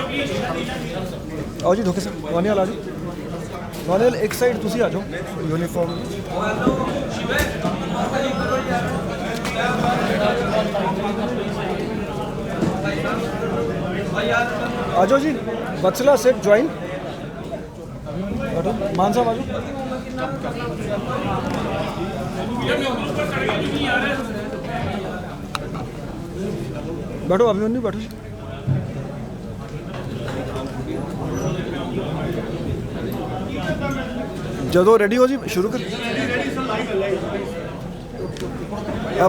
आओ जी धोखे से वानियाल आ जाओ। वानियाल एक साइड तुसी आ जाओ यूनिफॉर्म। आ जाओ जी बचला सेट ज्वाइन। मान साहब आ जाओ। बैठो अभिमन्यु बैठो। ਜਦੋਂ रेडी हो जी शुरू कर।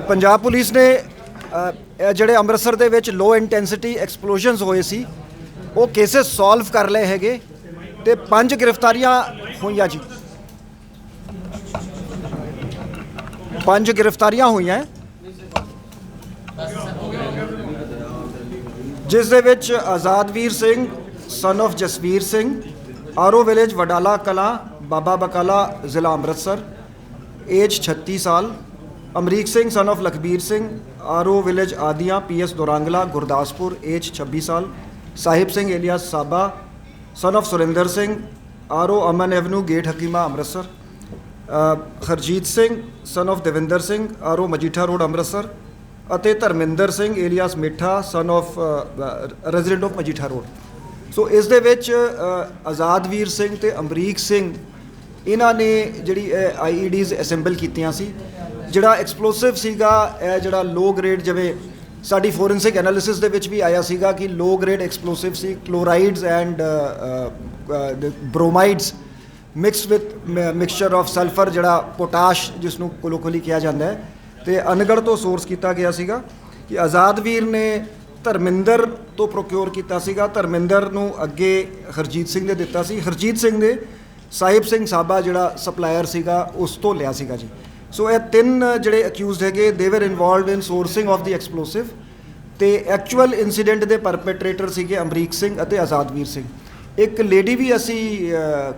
पंजाब पुलिस ने ਜਿਹੜੇ ਅੰਮ੍ਰਿਤਸਰ ਦੇ ਵਿੱਚ ਲੋ ਇੰਟੈਂਸਿਟੀ ਐਕਸਪਲੋਜ਼ਨਸ ਹੋਏ ਸੀ ਉਹ ਕੇਸਿਸ ਸੋਲਵ ਕਰ ਲਏ ਹੈਗੇ ਤੇ 5 ਗ੍ਰਿਫਤਾਰੀਆਂ ਹੋਈਆਂ ਜੀ। 5 ਗ੍ਰਿਫਤਾਰੀਆਂ ਹੋਈਆਂ ਜਿਸ ਦੇ ਵਿੱਚ Azadvir Singh son of Jasvir Singh RO village Wadala Kalan Baba Bakala ਜ਼ਿਲ੍ਹਾ ਅੰਮ੍ਰਿਤਸਰ ਏਜ 36 ਸਾਲ। Amrik Singh son of Lakhbir Singh RO village Adian PS Dorangla Gurdaspur age 26 ਸਾਲ। Sahib Singh alias Saba son of Surinder Singh RO Aman avenue gate Hakima Amritsar. Harjit Singh son of Davinder Singh RO Majitha road Amritsar ਅਤੇ Dharminder Singh alias Mittha son of resident of Majitha road. ਸੋ ਇਸ ਦੇ ਵਿੱਚ ਆਜ਼ਾਦਵੀਰ ਸਿੰਘ ਤੇ ਅਮਰੀਕ ਸਿੰਘ ਇਹਨਾਂ ਨੇ ਜਿਹੜੀ ਆਈਈਡੀਜ਼ ਅਸੈਂਬਲ ਕੀਤੀਆਂ ਸੀ। ਜਿਹੜਾ ਐਕਸਪਲੋਸਿਵ ਸੀਗਾ ਇਹ ਜਿਹੜਾ ਲੋ ਗ੍ਰੇਡ ਜਿਵੇਂ ਸਾਡੀ ਫੋਰੈਂਸਿਕ ਐਨਾਲਿਸਿਸ ਦੇ ਵਿੱਚ ਵੀ ਆਇਆ ਸੀਗਾ ਕਿ ਲੋ ਗ੍ਰੇਡ ਐਕਸਪਲੋਸਿਵ ਸੀ chlorides and bromides mixed with mixture of sulphur ਜਿਹੜਾ ਪੋਟਾਸ਼ ਜਿਸ ਨੂੰ ਕੋਲੋਕਲੀ ਕਿਹਾ ਜਾਂਦਾ ਹੈ ਤੇ ਅਨਗੜ੍ਹ ਤੋਂ ਸੋਰਸ ਕੀਤਾ ਗਿਆ ਸੀਗਾ ਕਿ ਆਜ਼ਾਦਵੀਰ ਨੇ ਧਰਮਿੰਦਰ ਤੋਂ ਪ੍ਰੋਕਿਓਰ ਕੀਤਾ ਸੀਗਾ। ਧਰਮਿੰਦਰ ਨੂੰ ਅੱਗੇ ਹਰਜੀਤ ਸਿੰਘ ਨੇ ਦਿੱਤਾ ਸੀ। ਹਰਜੀਤ ਸਿੰਘ ਨੇ ਸਾਹਿਬ ਸਿੰਘ ਸਾਬਾ ਜਿਹੜਾ ਸਪਲਾਇਰ ਸੀਗਾ ਉਸ ਤੋਂ ਲਿਆ ਸੀਗਾ ਜੀ। ਸੋ ਇਹ 3 ਜਿਹੜੇ ਅਕਿਊਜ਼ਡ ਹੈਗੇ ਦੇ ਵਰ involved in sourcing of the explosive ਤੇ ਐਕਚੁਅਲ ਇਨਸੀਡੈਂਟ ਦੇ ਪਰਪੇਟਰੇਟਰ ਸੀਗੇ ਅਮਰੀਕ ਸਿੰਘ ਅਤੇ ਆਜ਼ਾਦਵੀਰ ਸਿੰਘ। ਇੱਕ ਲੇਡੀ ਵੀ ਅਸੀਂ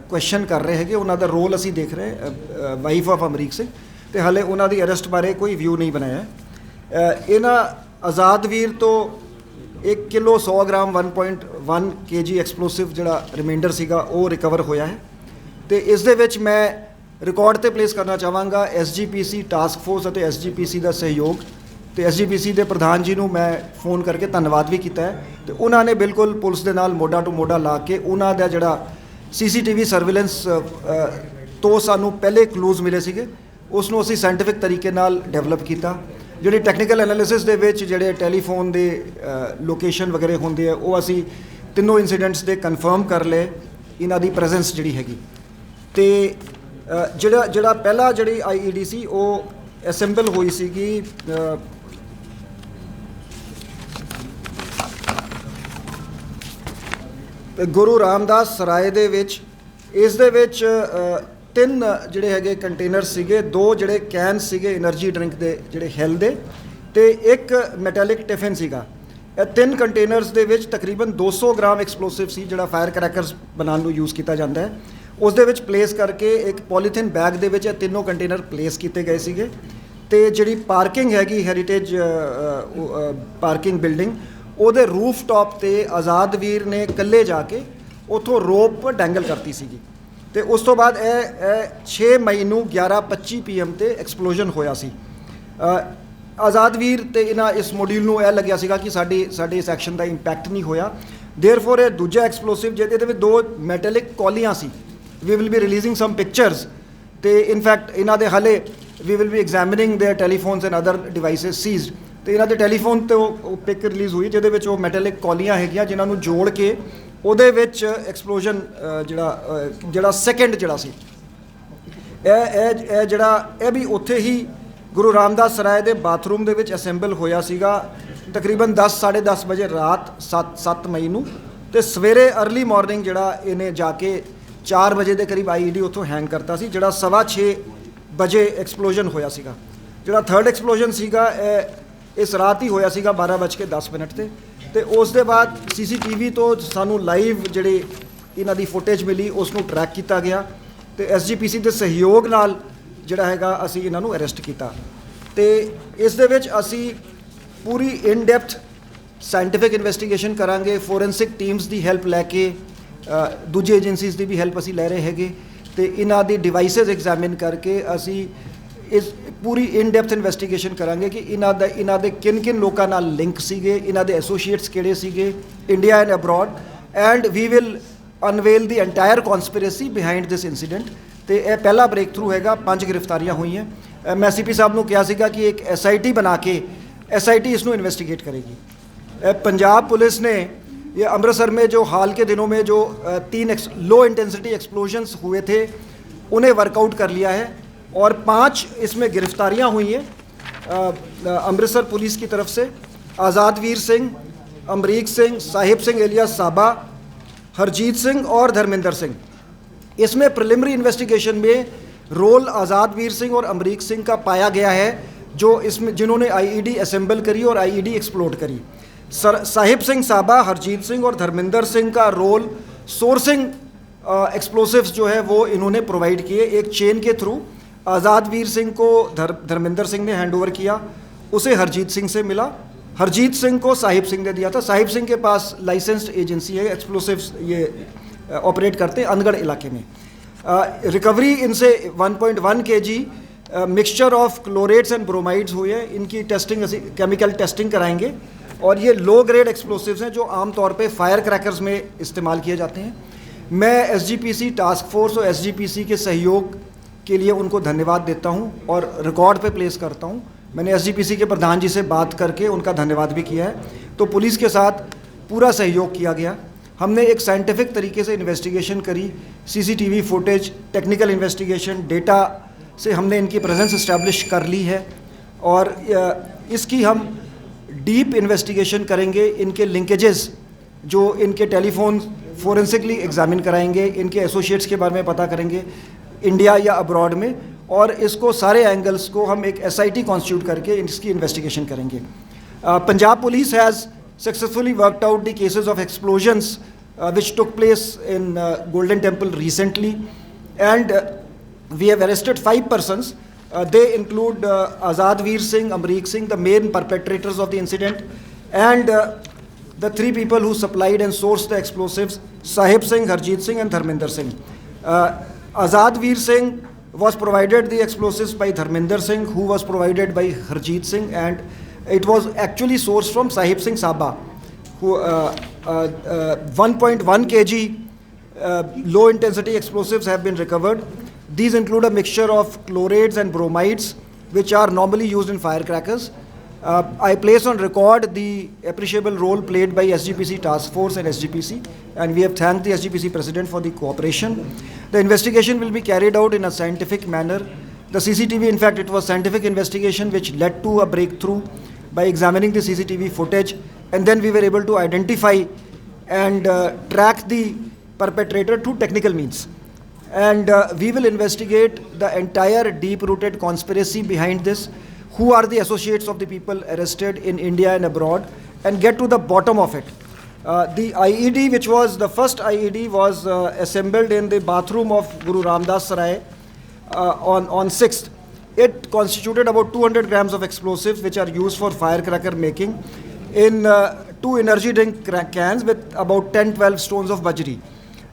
ਕੁਐਸਚਨ ਕਰ ਰਹੇ ਹੈਗੇ ਉਹਨਾਂ ਦਾ ਰੋਲ ਅਸੀਂ ਦੇਖ ਰਹੇ ਵਾਈਫ ਆਫ ਅਮਰੀਕ ਸਿੰਘ ਤੇ ਹਾਲੇ ਉਹਨਾਂ ਦੀ ਅਰੈਸਟ ਬਾਰੇ ਕੋਈ ਵਿਊ ਨਹੀਂ ਬਣਾਇਆ। ਇਹਨਾਂ ਆਜ਼ਾਦਵੀਰ ਤੋਂ 1 ਕਿਲੋ 100 ਗ੍ਰਾਮ 1.1 kg ਐਕਸਪਲੋਸਿਵ ਜਿਹੜਾ ਰਿਮਾਈਂਡਰ ਸੀਗਾ ਉਹ ਰਿਕਵਰ ਹੋਇਆ ਹੈ ਤੇ ਇਸ ਦੇ ਵਿੱਚ ਮੈਂ ਰਿਕਾਰਡ ਤੇ ਪਲੇਸ ਕਰਨਾ ਚਾਹਾਂਗਾ ਐਸਜੀਪੀਸੀ ਟਾਸਕ ਫੋਰਸ ਅਤੇ ਐਸਜੀਪੀਸੀ ਦਾ ਸਹਿਯੋਗ ਤੇ ਐਸਜੀਪੀਸੀ ਦੇ ਪ੍ਰਧਾਨ ਜੀ ਨੂੰ ਮੈਂ ਫੋਨ ਕਰਕੇ ਧੰਨਵਾਦ ਵੀ ਕੀਤਾ ਹੈ ਤੇ ਉਹਨਾਂ ਨੇ ਬਿਲਕੁਲ ਪੁਲਿਸ ਦੇ ਨਾਲ ਮੋਢਾ ਟੂ ਮੋਢਾ ਲਾ ਕੇ ਉਹਨਾਂ ਦਾ ਜਿਹੜਾ ਸੀਸੀਟੀਵੀ ਸਰਵੇਲੈਂਸ ਤੋਂ ਸਾਨੂੰ ਪਹਿਲੇ ਕਲੂਜ਼ ਮਿਲੇ ਸੀਗੇ ਉਸ ਨੂੰ ਅਸੀਂ ਸਾਇੰਟੀਫਿਕ ਤਰੀਕੇ ਨਾਲ ਡਿਵੈਲਪ ਕੀਤਾ। ਜਿਹੜੀ ਟੈਕਨੀਕਲ ਐਨਾਲਿਸਿਸ ਦੇ ਵਿੱਚ ਜਿਹੜੇ ਟੈਲੀਫੋਨ ਦੇ ਲੋਕੇਸ਼ਨ ਵਗੈਰੇ ਹੁੰਦੇ ਆ ਉਹ ਅਸੀਂ ਤਿੰਨੋਂ ਇਨਸੀਡੈਂਟਸ ਦੇ ਕਨਫਰਮ ਕਰ ਲਏ ਇਹਨਾਂ ਦੀ ਪ੍ਰੈਜ਼ੈਂਸ ਜਿਹੜੀ ਹੈਗੀ ਤੇ ਜਿਹੜਾ ਪਹਿਲਾ ਜਿਹੜੀ ਆਈਈਡੀ ਸੀ ਉਹ ਅਸੈਂਬਲ ਹੋਈ ਸੀਗੀ ਗੁਰੂ ਰਾਮਦਾਸ ਸਰਾਏ ਦੇ ਵਿੱਚ। ਇਸ ਦੇ ਵਿੱਚ 3 ਜਿਹੜੇ ਹੈਗੇ ਕੰਟੇਨਰ ਸੀਗੇ 2 ਜਿਹੜੇ ਕੈਨ ਸੀਗੇ એનર્ਜੀ ਡਰਿੰਕ ਦੇ ਜਿਹੜੇ ਹੈਲ ਦੇ ਤੇ ਇੱਕ ਮੈਟੈਲਿਕ ਟਿਫਨ ਸੀਗਾ। ਇਹ 3 ਕੰਟੇਨਰਸ ਦੇ ਵਿੱਚ ਤਕਰੀਬਨ 200 ਗ੍ਰਾਮ ਐਕਸਪਲੋਸਿਵ ਸੀ ਜਿਹੜਾ ਫਾਇਰ ਕਰੈਕਰਸ ਬਣਾਉਣ ਨੂੰ ਯੂਜ਼ ਕੀਤਾ ਜਾਂਦਾ ਹੈ। ਉਸ ਦੇ ਵਿੱਚ ਪਲੇਸ ਕਰਕੇ ਇੱਕ ਪੋਲੀਥੀਨ ਬੈਗ ਦੇ ਵਿੱਚ ਇਹ ਤਿੰਨੋਂ ਕੰਟੇਨਰ ਪਲੇਸ ਕੀਤੇ ਗਏ ਸੀਗੇ ਤੇ ਜਿਹੜੀ ਪਾਰਕਿੰਗ ਹੈਗੀ ਹੈਰੀਟੇਜ ਪਾਰਕਿੰਗ ਬਿਲਡਿੰਗ ਉਹਦੇ ਰੂਫ ਟਾਪ ਤੇ ਆਜ਼ਾਦਵੀਰ ਨੇ ਇਕੱਲੇ ਜਾ ਕੇ ਉੱਥੋਂ ਰੋਪ ਡੈਂਗਲ ਕਰਤੀ ਸੀਗੀ ਤੇ ਉਸ ਤੋਂ ਬਾਅਦ ਇਹ 6 ਮਈ ਨੂੰ 11:25 PM ਤੇ ਐਕਸਪਲੋਜ਼ਨ ਹੋਇਆ ਸੀ। ਆਜ਼ਾਦਵੀਰ ਤੇ ਇਹਨਾਂ ਇਸ ਮੋਡਿਊਲ ਨੂੰ ਇਹ ਲੱਗਿਆ ਸੀਗਾ ਕਿ ਸਾਡੇ ਇਸ ਐਕਸ਼ਨ ਦਾ ਇੰਪੈਕਟ ਨਹੀਂ ਹੋਇਆ। ਦੇਅਰਫੋਰ ਇਹ ਦੂਜਾ ਐਕਸਪਲੋਸਿਵ ਜਿਹਦੇ ਵਿੱਚ 2 ਮੈਟੈਲਿਕ ਕੌਲੀਆਂ ਸੀ। We will be releasing some pictures ਤੇ ਇਨਫੈਕਟ ਇਹਨਾਂ ਦੇ ਹਾਲੇ we will be examining their telephones and other devices seized ਤੇ ਇਹਨਾਂ ਦੇ ਟੈਲੀਫੋਨ ਤੇ ਉਹ ਪਿਕ ਰਿਲੀਜ਼ ਹੋਈ ਜਿਹਦੇ ਵਿੱਚ ਉਹ ਮੈਟੈਲਿਕ ਕੌਲੀਆਂ ਹੈਗੀਆਂ ਜਿਨ੍ਹਾਂ ਨੂੰ ਜੋੜ ਕੇ ਉਹਦੇ ਵਿੱਚ ਐਕਸਪਲੋਜ਼ਨ ਜਿਹੜਾ ਸੈਕਿੰਡ ਜਿਹੜਾ ਸੀ ਇਹ ਜਿਹੜਾ ਇਹ ਵੀ ਉੱਥੇ ਹੀ ਗੁਰੂ ਰਾਮਦਾਸ ਸਰਾਏ ਦੇ ਬਾਥਰੂਮ ਦੇ ਵਿੱਚ ਅਸੈਂਬਲ ਹੋਇਆ ਸੀਗਾ ਤਕਰੀਬਨ 10 10:30 ਵਜੇ ਰਾਤ 7 ਮਈ ਨੂੰ ਤੇ ਸਵੇਰੇ ਅਰਲੀ ਮਾਰਨਿੰਗ ਜਿਹੜਾ ਇਹਨੇ ਜਾ ਕੇ 4 ਵਜੇ ਦੇ ਕਰੀਬ ਆਈਈਡੀ ਉੱਥੋਂ ਹੈਂਗ ਕਰਤਾ ਸੀ ਜਿਹੜਾ 6:15 ਵਜੇ ਐਕਸਪਲੋਜ਼ਨ ਹੋਇਆ ਸੀਗਾ। ਜਿਹੜਾ ਥਰਡ ਐਕਸਪਲੋਜ਼ਨ ਸੀਗਾ ਇਸ ਰਾਤ ਹੀ ਹੋਇਆ ਸੀਗਾ 12:10 ਤੇ ਉਸ ਦੇ ਬਾਅਦ ਸੀਸੀਟੀਵੀ ਤੋਂ ਸਾਨੂੰ ਲਾਈਵ ਜਿਹੜੇ ਇਹਨਾਂ ਦੀ ਫੁਟੇਜ ਮਿਲੀ ਉਸ ਨੂੰ ਟਰੈਕ ਕੀਤਾ ਗਿਆ ਤੇ ਐਸਜੀਪੀਸੀ ਦੇ ਸਹਿਯੋਗ ਨਾਲ ਜਿਹੜਾ ਹੈਗਾ ਅਸੀਂ ਇਹਨਾਂ ਨੂੰ ਅਰੈਸਟ ਕੀਤਾ ਤੇ ਇਸ ਦੇ ਵਿੱਚ ਅਸੀਂ ਪੂਰੀ ਇਨ ਡੈਪਥ ਸਾਇੰਟੀਫਿਕ ਇਨਵੈਸਟੀਗੇਸ਼ਨ ਕਰਾਂਗੇ, ਫੋਰੈਂਸਿਕ ਟੀਮਸ ਦੀ ਹੈਲਪ ਲੈ ਕੇ, ਦੂਜੀ ਏਜੰਸੀਜ਼ ਦੀ ਵੀ ਹੈਲਪ ਅਸੀਂ ਲੈ ਰਹੇ ਹੈਗੇ, ਤੇ ਇਹਨਾਂ ਦੀ ਡਿਵਾਈਸਿਸ ਐਗਜ਼ਾਮਿਨ ਕਰਕੇ ਅਸੀਂ ਇਸ ਪੂਰੀ ਇਨ ਡੈਪਥ ਇਨਵੈਸਟੀਗੇਸ਼ਨ ਕਰਾਂਗੇ ਕਿ ਇਹਨਾਂ ਦੇ ਕਿਨ ਲੋਕਾਂ ਨਾਲ ਲਿੰਕ ਸੀਗੇ, ਇਹਨਾਂ ਦੇ ਐਸੋਸੀਏਟਸ ਕਿਹੜੇ ਸੀਗੇ India and abroad, and we will unveil the entire conspiracy behind this incident. ਤੇ ਇਹ ਪਹਿਲਾ ਬ੍ਰੇਕ ਥਰੂ ਹੈਗਾ, 5 ਗ੍ਰਿਫਤਾਰੀਆਂ ਹੋਈਆਂ। ਮੈਂ ਸੀਪੀ ਸਾਹਿਬ ਨੂੰ ਕਿਹਾ ਸੀਗਾ ਕਿ ਇੱਕ SIT ਬਣਾ ਕੇ SIT इसको इन्वेस्टिगेट करेगी। पंजाब पुलिस ने ये अमृतसर में जो हाल के दिनों में जो 3 लो इंटेंसिटी एक्सप्लोजन्स हुए थे उन्हें वर्कआउट कर लिया है और 5 इसमें गिरफ्तारियां हुई हैं अमृतसर पुलिस की तरफ से। आज़ाद वीर सिंह, अमरीक सिंह, साहिब सिंह एलियास साबा, हरजीत सिंह और धर्मेंद्र सिंह। इसमें प्रिलिमिनरी इन्वेस्टिगेशन में रोल आज़ाद वीर सिंह और अमरीक सिंह का पाया गया है, जो इसमें जिन्होंने IED असेंबल करी और IED एक्सप्लोड करी। साहिब सिंह साबा, हरजीत सिंह और धर्मेंद्र सिंह का रोल सोर्सिंग एक्सप्लोसिव्स जो है वो इन्होंने प्रोवाइड किए एक चेन के थ्रू। आज़ाद वीर सिंह को धर्मेंद्र सिंह ने हैंड ओवर किया, उसे हरजीत सिंह से मिला, हरजीत सिंह को साहिब सिंह ने दिया था। साहिब सिंह के पास लाइसेंस्ड एजेंसी है, एक्सप्लोसिव्स ये ऑपरेट करते हैं अनगढ़ इलाके में। रिकवरी इनसे 1.1 kg mixture of chlorates and bromides हुए हैं। इनकी टेस्टिंग केमिकल टेस्टिंग कराएंगे और ये लो ग्रेड एक्सप्लोसिव्स हैं जो आमतौर पे फायर क्रैकर्स में इस्तेमाल किए जाते हैं। मैं SGPC टास्क फोर्स और SGPC के सहयोग के लिए उनको धन्यवाद देता हूं और रिकॉर्ड पे प्लेस करता हूं। मैंने SGPC के प्रधान जी से बात करके उनका धन्यवाद भी किया है। तो पुलिस के साथ पूरा सहयोग किया गया। हमने एक साइंटिफिक तरीके से इन्वेस्टिगेशन करी, CCTV footage, technical investigation, data से हमने इनकी प्रेजेंस इस्टेब्लिश कर ली है और इसकी हम डीप इन्वेस्टिगेशन करेंगे। इनके लिंकेजेस जो इनके टेलीफोन फोरेंसिकली एग्जामिन कराएंगे, इनके एसोसिएट्स के बारे में पता करेंगे इंडिया या अब्रॉड में, और इसको सारे एंगल्स को हम एक SIT कॉन्स्टिट्यूट करके इसकी इन्वेस्टिगेशन करेंगे। Punjab police has successfully worked out the cases of explosions which took place in Golden Temple recently, and we have arrested 5 persons. They include Azad Veer Singh, Amreek Singh, the main perpetrators of the incident, and the 3 people who supplied and sourced the explosives, Sahib Singh, Harjeet Singh and Dharmender Singh. Azad Veer Singh was provided the explosives by Dharmender Singh, who was provided by Harjeet Singh, and it was actually sourced from Sahib Singh Saba, who 1.1 kg low intensity explosives have been recovered. These include a mixture of chlorades and bromides which are normally used in firecrackers. I place on record the appreciable role played by SGPC task force and SGPC, and we have thanked the SGPC president for the cooperation. The investigation will be carried out in a scientific manner. The CCTV, in fact, it was scientific investigation which led to a breakthrough by examining the CCTV footage, and then we were able to identify and track the perpetrator through technical means. And we will investigate the entire deep-rooted conspiracy behind this, who are the associates of the people arrested in India and abroad, and get to the bottom of it. The IED, which was the first IED, was assembled in the bathroom of Guru Ramdas Sarai on 6th. It constituted about 200 grams of explosives which are used for firecracker making in 2 energy drink cans with about 10-12 stones of bajri.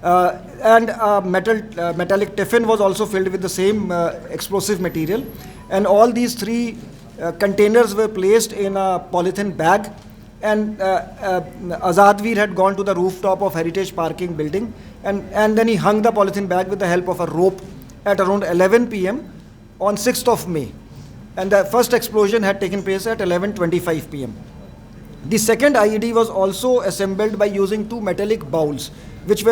And a metallic tiffin was also filled with the same explosive material. And all these 3 containers were placed in a polythene bag. And Azad Veer had gone to the rooftop of Heritage Parking building, and then he hung the polythene bag with the help of a rope at around 11 p.m. on 6th of May, and the first explosion had taken place at 11:25 p.m. The second IED was also assembled by using 2 metallic bowls which were